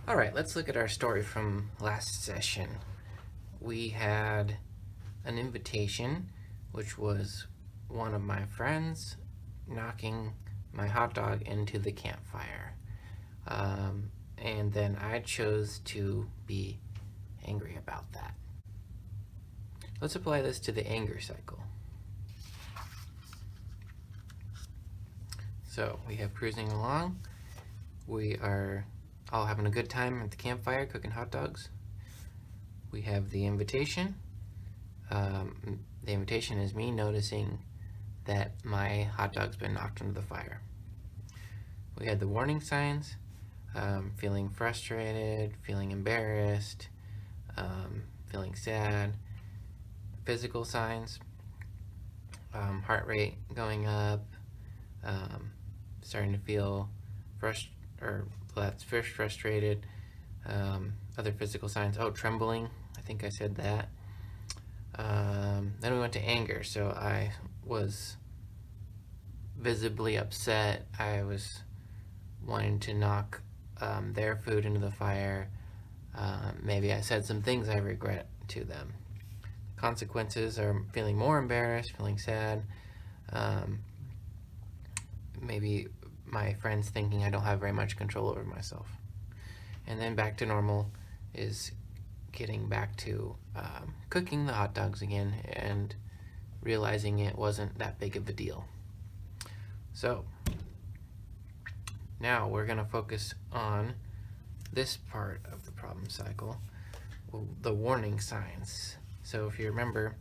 All right, let's look at our story from last session. We had an invitation, which was one of my friends knocking my hot dog into the campfire. And then I chose to be angry about that. Let's apply this to the anger cycle. So we have cruising along. We are all having a good time at the campfire cooking hot dogs. We have the invitation. The invitation is me noticing that my hot dog's been knocked into the fire. We had the warning signs, feeling frustrated, feeling embarrassed, feeling sad. Physical signs, heart rate going up, starting to feel frustrated. Other physical signs, trembling, I think I said that. Then we went to anger, so I was visibly upset. I was wanting to knock their food into the fire. Maybe I said some things I regret to them. Consequences are feeling more embarrassed, feeling sad. Maybe my friends thinking I don't have very much control over myself. And then back to normal is getting back to cooking the hot dogs again and realizing it wasn't that big of a deal. So now we're going to focus on this part of the problem cycle, the warning signs. So if you remember,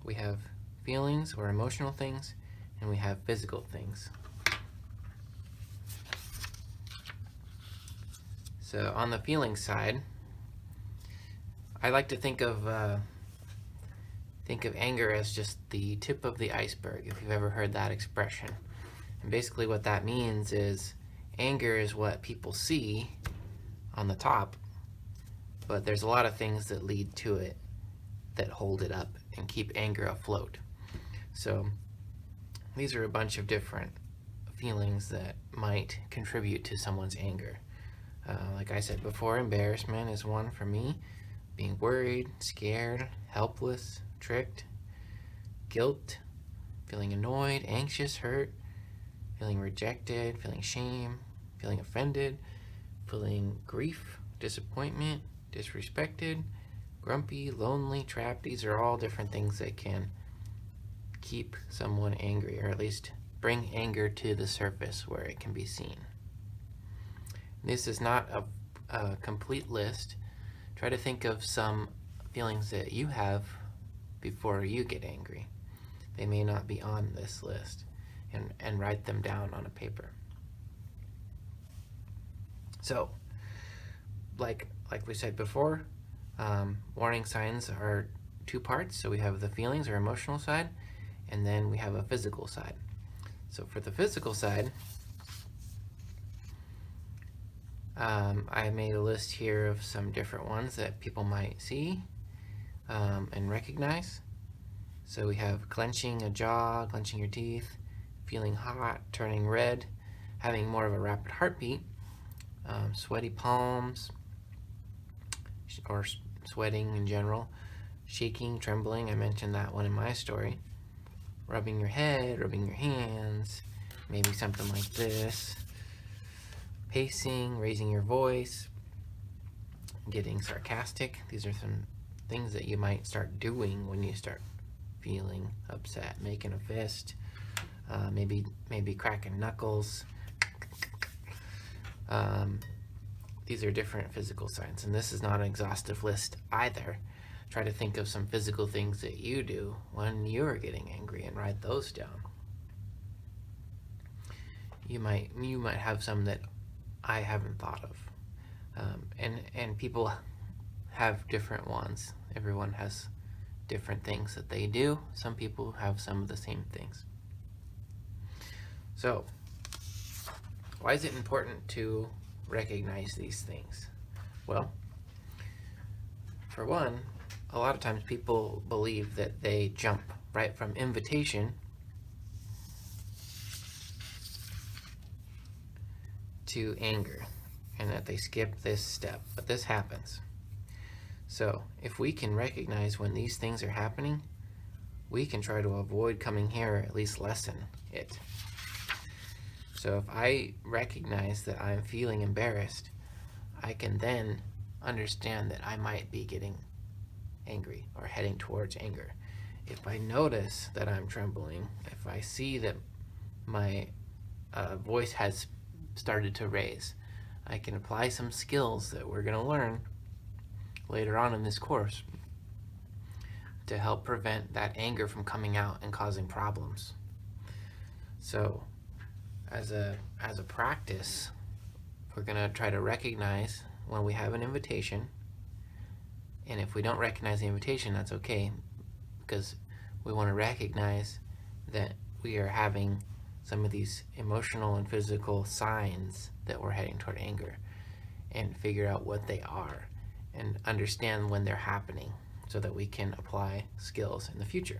we have feelings or emotional things, and we have physical things. So on the feeling side, I like to think of anger as just the tip of the iceberg, if you've ever heard that expression. And basically what that means is anger is what people see on the top, but there's a lot of things that lead to it that hold it up and keep anger afloat. So these are a bunch of different feelings that might contribute to someone's anger. Like I said before, embarrassment is one for me. Being worried, scared, helpless, tricked. Guilt, feeling annoyed, anxious, hurt. Feeling rejected, feeling shame, feeling offended, feeling grief, disappointment, disrespected, grumpy, lonely, trapped. These are all different things that can keep someone angry, or at least bring anger to the surface where it can be seen. This is not a complete list. Try to think of some feelings that you have before you get angry. They may not be on this list, and write them down on a paper. So, like we said before, warning signs are two parts. So we have the feelings or emotional side, and then we have a physical side. So for the physical side, I made a list here of some different ones that people might see and recognize. So we have clenching a jaw, clenching your teeth, feeling hot, turning red, having more of a rapid heartbeat, sweaty palms, or sweating in general, shaking, trembling, I mentioned that one in my story, rubbing your head, rubbing your hands, maybe something like this, pacing, raising your voice, getting sarcastic. These are some things that you might start doing when you start feeling upset, making a fist, maybe cracking knuckles. These are different physical signs, and this is not an exhaustive list either. Try to think of some physical things that you do when you're getting angry and write those down. You might have some that I haven't thought of, and people have different ones. Everyone has different things that they do. Some people have some of the same things. So, why is it important to recognize these things? Well, for one, a lot of times people believe that they jump right from invitation to anger. and that they skip this step, but this happens. So if we can recognize when these things are happening, we can try to avoid coming here, or at least lessen it. So if I recognize that I'm feeling embarrassed, I can then understand that I might be getting angry or heading towards anger. If I notice that I'm trembling, if I see that my voice has started to raise, I can apply some skills that we're going to learn later on in this course to help prevent that anger from coming out and causing problems. So as a practice, we're going to try to recognize when we have an invitation, and if we don't recognize the invitation, that's okay, because we want to recognize that we are having some of these emotional and physical signs that we're heading toward anger, and figure out what they are and understand when they're happening so that we can apply skills in the future.